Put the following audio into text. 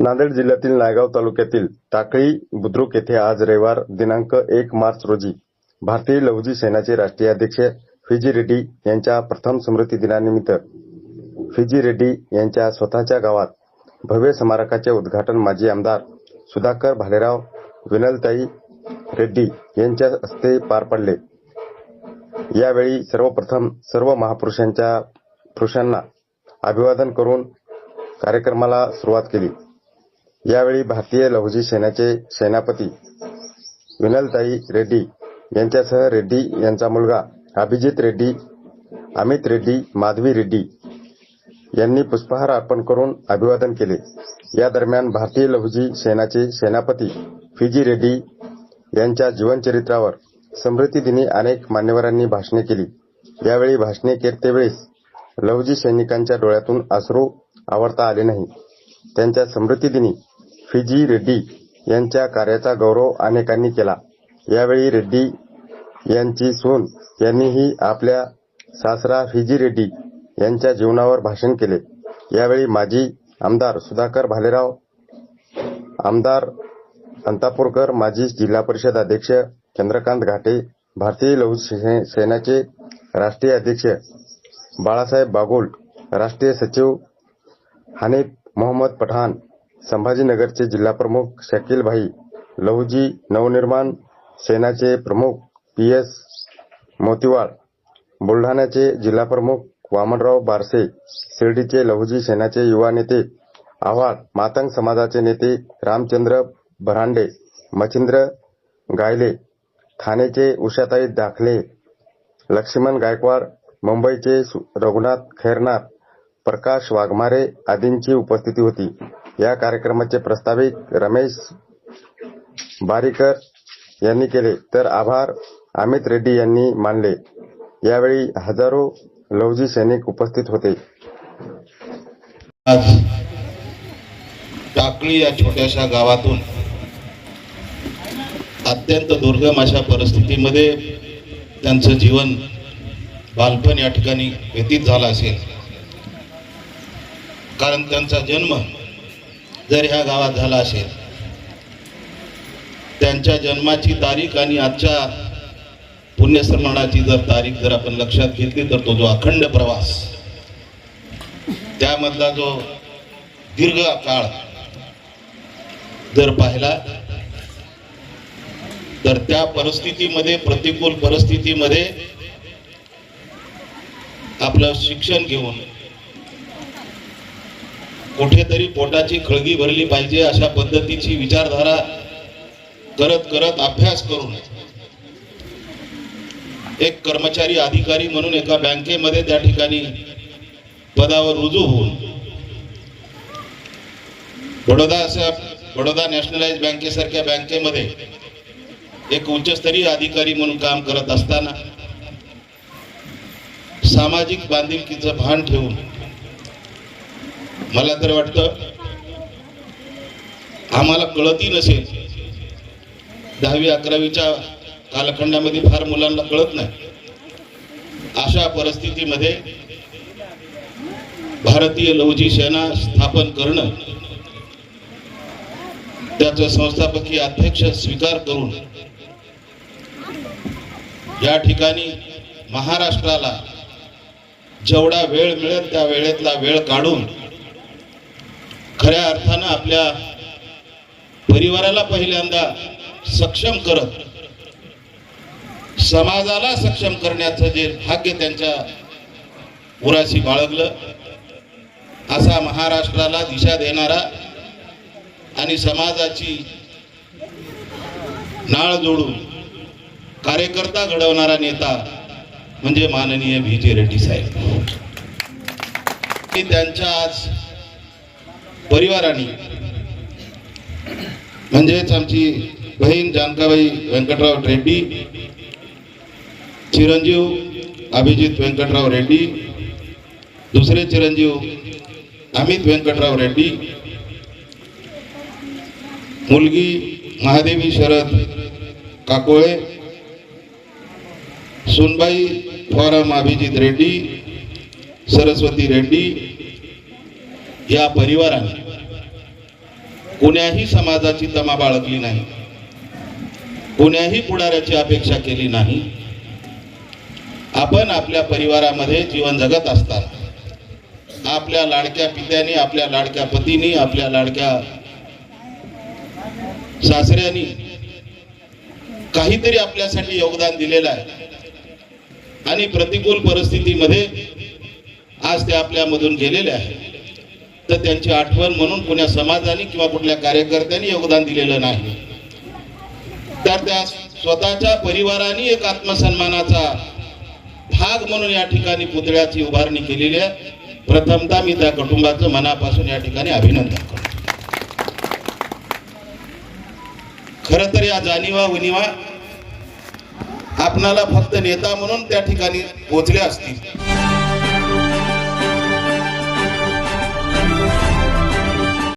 नांदेड जिल्ह्यातील नायगाव तालुक्यातील टाकळी बुद्रुक येथे आज रविवार दिनांक 1 मार्च रोजी भारतीय लहुजी सेनाचे राष्ट्रीय अध्यक्ष फिजी रेड्डी यांच्या प्रथम स्मृती दिनानिमित्त फिजी रेड्डी यांच्या स्वतःच्या गावात भव्य स्मारकाचे उद्घाटन माजी आमदार सुधाकर भालेराव विनलताई रेड्डी यांच्या हस्ते पार पडले। यावेळी सर्वप्रथम सर्व महापुरुषांना अभिवादन करून कार्यक्रमाला सुरुवात केली। यावेळी भारतीय लहुजी सेनेचे सेनापती विनलताई रेड्डी यांच्यासह रेड्डी यांचा मुलगा अभिजित रेड्डी, अमित रेड्डी, माधवी रेड्डी यांनी पुष्पहार अर्पण करून अभिवादन केले। या दरम्यान भारतीय लहुजी सेनाचे सेनापती फिजी रेड्डी यांच्या जीवनचरित्रावर स्मृती दिनी अनेक मान्यवरांनी भाषणे केली। यावेळी भाषणे करतेवेळेस लहुजी सैनिकांच्या डोळ्यातून अश्रू आवरता आले नाही। त्यांच्या स्मृती दिनी फिजी रेड्डी यांच्या कार्याचा गौरव अनेकांनी केला। यावेळी रेड्डी यांची सून यांनीही आपल्या सासरा फिजी रेड्डी यांच्या जीवनावर भाषण केले। यावेळी माजी आमदार सुधाकर भालेराव, आमदार अंतापूरकर, माजी जिल्हा परिषद अध्यक्ष चंद्रकांत घाटे, भारतीय लहुजी सेनाचे राष्ट्रीय अध्यक्ष बाळासाहेब बागुल, राष्ट्रीय सचिव हनीफ मोहम्मद पठाण, संभाजीनगरचे जिल्हा प्रमुख शकील भाई, लहुजी नवनिर्माण सेनाचे प्रमुख PS मोतीवाळ, बुलढाण्याचे जिल्हा प्रमुख वामनराव बारसे, शिर्डीचे लहुजी सेनाचे युवा नेते आव्हाड, मातंग समाजाचे नेते रामचंद्र भरांडे, मच्छिंद्र गायले, ठाणेचे उषाताई दाखले, लक्ष्मण गायकवाड, मुंबईचे रघुनाथ खैरनार, प्रकाश वाघमारे आदींची उपस्थिती होती। या कार्यक्रमाचे प्रस्ताविक रमेश बारीकर यांनी केले, तर आभार अमित रेड्डी यांनी मानले। यावेळी हजारो लहुजी सैनिक उपस्थित होते। आज टाकळी या छोट्याशा गावातून अत्यंत दुर्गम अशा परिस्थितीमध्ये त्यांचं जीवन बालपण या ठिकाणी व्यतीत झाला असेल, कारण त्यांचा जन्म जर ह्या गावात झाला असेल, त्यांच्या जन्माची तारीख आणि आजच्या पुण्यस्मरणाची जर तारीख जर आपण लक्षात घेतली तर तो जो अखंड प्रवास, त्यामधला जो दीर्घ काळ जर पाहिला तर त्या परिस्थितीमध्ये, प्रतिकूल परिस्थितीमध्ये आपलं शिक्षण घेऊन कुठेतरी पोटाची खळगी भरली पाहिजे अशा पद्धतीची विचारधारा करत करत अभ्यास करून एक कर्मचारी अधिकारी म्हणून एका बँकेमध्ये त्या ठिकाणी पदावर रुजू होऊन बडोदा नॅशनलाइज बँकेसारख्या बँकेमध्ये एक उच्चस्तरीय अधिकारी म्हणून काम करत असताना सामाजिक बांधिलकीचं भान ठेवून मला तर वाटतं आम्हाला कळतही नसेल, 10वी 11वीच्या कालखंडामध्ये फार मुलांना कळत नाही, अशा परिस्थितीमध्ये भारतीय लहुजी सेना स्थापन करणं, त्याचं संस्थापकीय अध्यक्ष स्वीकार करून या ठिकाणी महाराष्ट्राला जेवढा वेळ मिळेल त्या वेळेतला वेळ काढून खऱ्या अर्थानं आपल्या परिवाराला पहिल्यांदा सक्षम करत समाजाला सक्षम करण्याचं जे भाग्य त्यांच्या उराशी बाळगलं, असा महाराष्ट्राला दिशा देणारा आणि समाजाची नाळ जोडून कार्यकर्ता घडवणारा नेता म्हणजे माननीय फिजी रेड्डी साहेब। त्यांच्या आज परिवाराने म्हणजेच आमची बहीण जानकाबाई व्यंकटराव रेड्डी, चिरंजीव अभिजित व्यंकटराव रेड्डी, दुसरे चिरंजीव अमित व्यंकटराव रेड्डी, मुलगी महादेवी शरद काकोळे, सुनबाई फॉरम अभिजित रेड्डी, सरस्वती रेड्डी या परिवाराने कोण्याही समाजाची तमा बाळगली नाही, कोण्याही पुढाऱ्याची अपेक्षा केली नाही. आपण आपल्या परिवारामध्ये जीवन जगत असतात आपल्या लाडक्या पित्याने, आपल्या लाडक्या पतीने, आपल्या लाडक्या सासऱ्यांनी काहीतरी आपल्यासाठी योगदान दिलेलं आहे आणि प्रतिकूल परिस्थितीमध्ये आज ते आपल्यामधून गेलेले आहे. तर त्यांची आठवण म्हणून कुण्या समाजाने किंवा कुठल्या कार्यकर्त्यांनी योगदान दिलेलं नाही, तर त्या स्वतःच्या परिवाराने एक आत्मसन्मानाचा भाग म्हणून या ठिकाणी पुतळ्याची उभारणी केलेली आहे. प्रथमतः मी त्या कुटुंबाचं मनापासून या ठिकाणी अभिनंदन करतो. खरं तर या जाणीवा उणीवा आपणाला फक्त नेता म्हणून त्या ठिकाणी पोचल्या असतील,